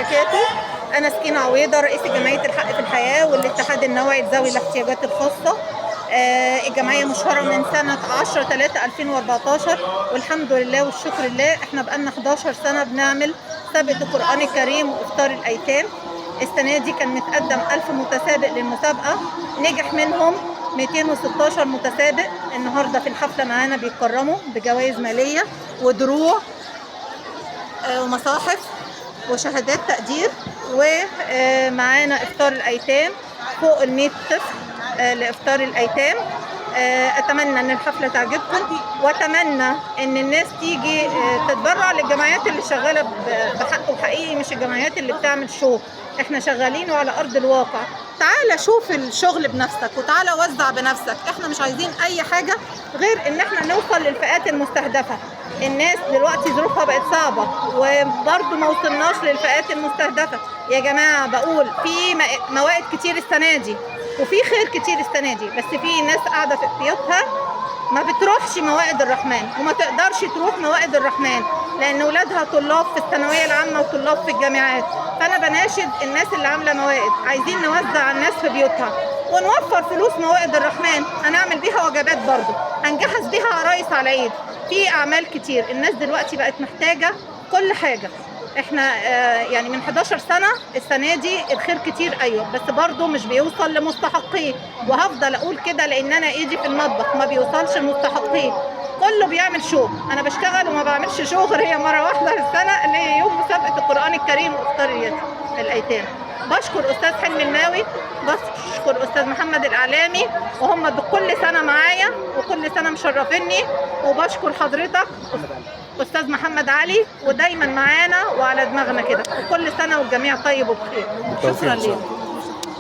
وبركاته. أنا سكينة عويضة، رئيس جمعية الحق في الحياة والاتحاد النوعي لذوي الاحتياجات الخاصة. الجمعية مشهورة من سنة 10/3/2014 والحمد لله والشكر لله. احنا بقالنا 11 سنة بنعمل سابقة القرآن الكريم وإفطار الأيتام. السنة دي كان متقدم 1000 متسابق للمسابقة، نجح منهم 216 متسابق. النهاردة في الحفلة معانا بيتكرموا بجوائز مالية ودروع ومصاحف وشهادات تقدير. ومعانا إفطار الأيتام فوق 100 طفل لإفطار الأيتام. أتمنى أن الحفلة تعجبكم، وأتمنى أن الناس تيجي تتبرع للجمعيات اللي شغالة بحق وحقيقي، مش الجمعيات اللي بتعمل شو. احنا شغالين وعلى أرض الواقع. تعالى شوف الشغل بنفسك وتعالى وزع بنفسك. احنا مش عايزين أي حاجة غير أن احنا نوصل للفئات المستهدفة. الناس دلوقتي ظروفها بقت صعبة وبرضه ما وصلناش للفئات المستهدفة. يا جماعة بقول في موائد كتير السنة دي وفي خير كتير السنة دي، بس في ناس قاعدة في بيوتها ما بتروحش موائد الرحمن وما تقدرش تروح موائد الرحمن لأن ولادها طلاب في الثانوية العامة وطلاب في الجامعات. فأنا بناشد الناس اللي عاملة موائد، عايزين نوزع على الناس في بيوتها ونوفر فلوس موائد الرحمن، هنعمل بيها وجبات برضه، هنجهز بيها عرايس على العيد. في أعمال كتير. الناس دلوقتي بقت محتاجة كل حاجة. احنا يعني من 11 سنة السنة دي الخير كتير ايوه، بس برضه مش بيوصل لمستحقيه، وهفضل اقول كده لان انا ايدي في المطبخ، ما بيوصلش لمستحقيه. كله بيعمل شو. انا بشتغل وما بعملش شو غير هي مرة واحدة في السنة اللي هي يوم مسابقة القرآن الكريم وإفطار الأيتام. بشكر أستاذ حلمي الماوي، بشكر أستاذ محمد الإعلامي، وهم بكل سنة معايا وكل سنة مشرفيني. وبشكر حضرتك أستاذ محمد علي، ودايما معانا وعلى دماغنا كده. وكل سنة والجميع طيب وبخير. شكرا لكم.